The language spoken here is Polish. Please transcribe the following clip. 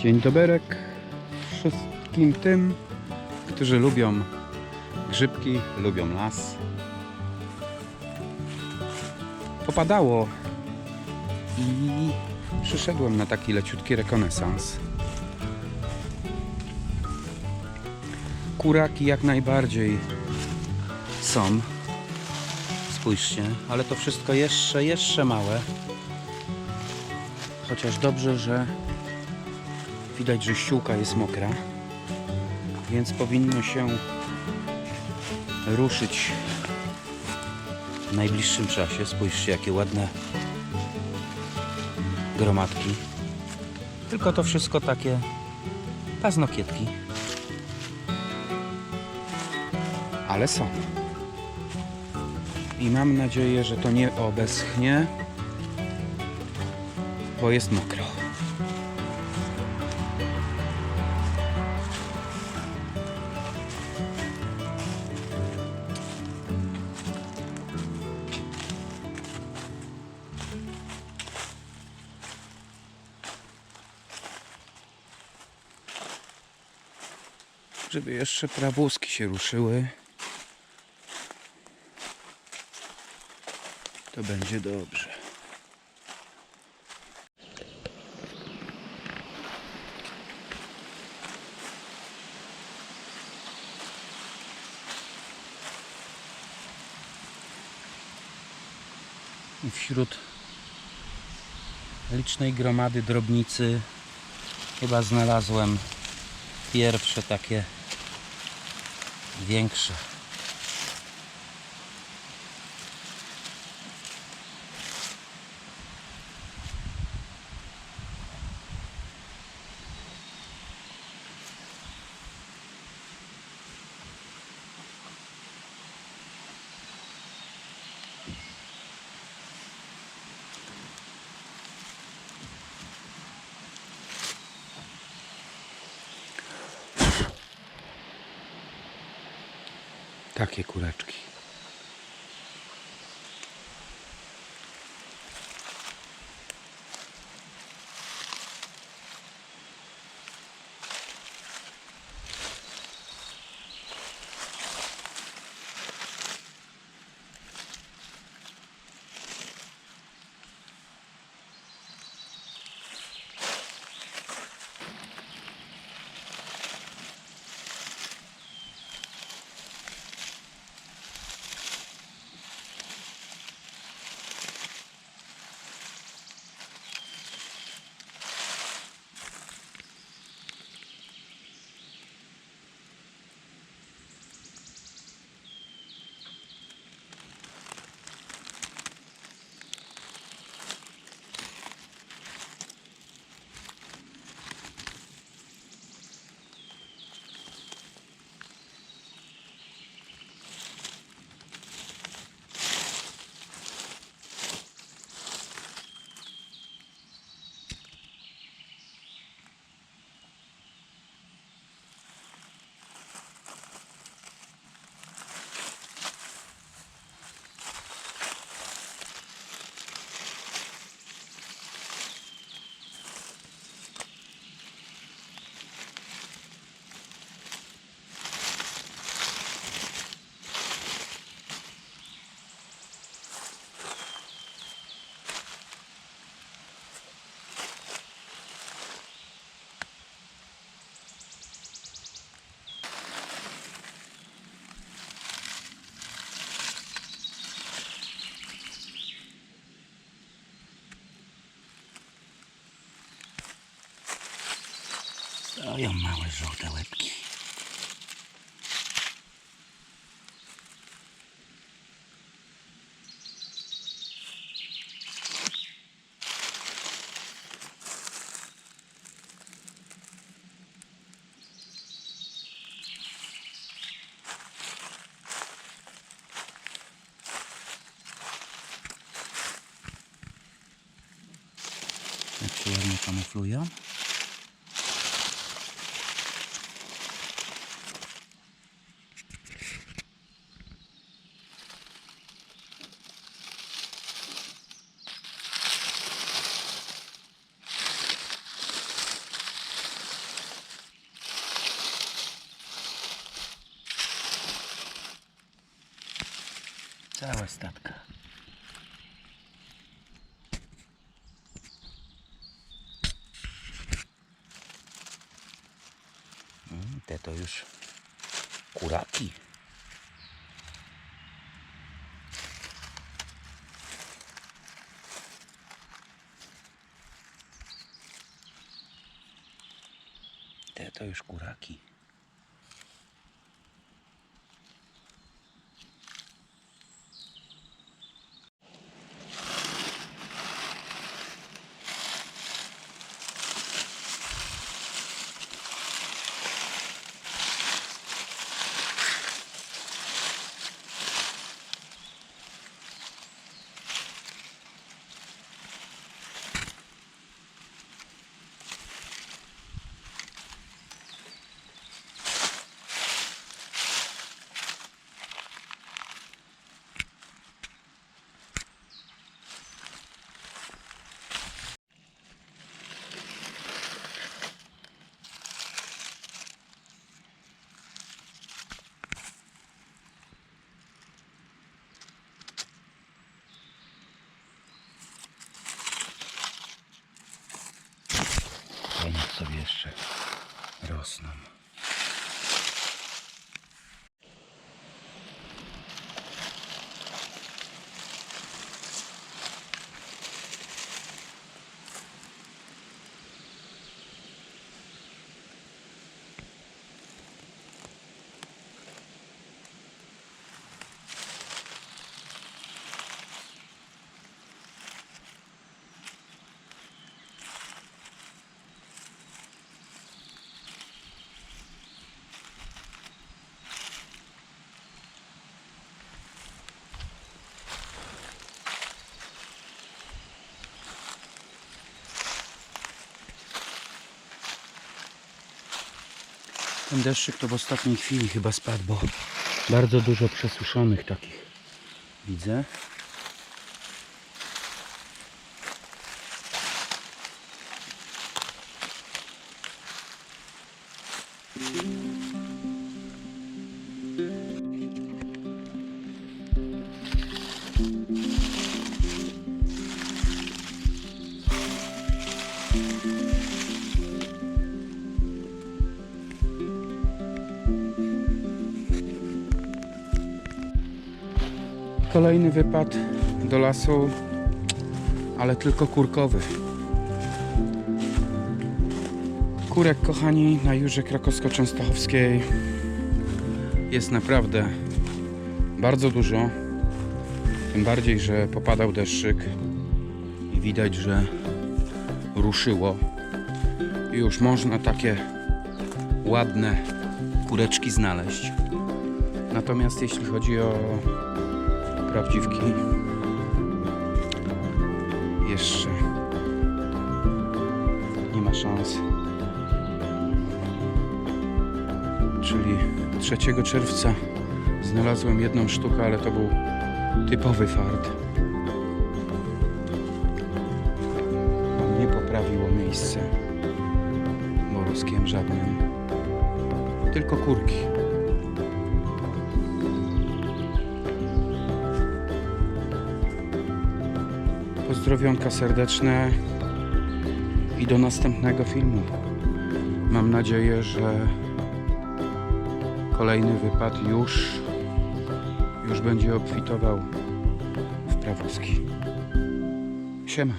Dzień doberek wszystkim tym, którzy lubią grzybki, lubią las. Popadało i przyszedłem na taki leciutki rekonesans. Kuraki jak najbardziej są. Spójrzcie, ale to wszystko jeszcze małe. Chociaż dobrze, że widać, że ściółka jest mokra, więc powinno się ruszyć w najbliższym czasie. Spójrzcie, jakie ładne gromadki. Tylko to wszystko takie paznokietki. Ale są. I mam nadzieję, że to nie obeschnie, bo jest mokro. Żeby jeszcze prawózki się ruszyły, to będzie dobrze. I wśród licznej gromady drobnicy chyba znalazłem pierwsze takie większe. Takie kureczki. Stoją małe żółte łebki. Jak się ładnie kamuflują. Cała statka. Te to już kuraki. Te to już kuraki. Niech sobie jeszcze rosną. Ten deszczyk to w ostatniej chwili chyba spadł, bo bardzo dużo przesuszonych takich widzę. Kolejny wypad do lasu, ale tylko kurkowy. Kurek, kochani, na Jurze Krakowsko-Częstochowskiej jest naprawdę bardzo dużo. Tym bardziej, że popadał deszczyk i widać, że ruszyło. I już można takie ładne kureczki znaleźć. Natomiast jeśli chodzi o prawdziwki, jeszcze nie ma szans. Czyli 3 czerwca znalazłem jedną sztukę, ale to był typowy fart. Nie poprawiło miejsce moruskiem żadnym, tylko kurki. Pozdrowionka serdeczne i do następnego filmu. Mam nadzieję, że kolejny wypad już będzie obfitował w prawózki. Siema.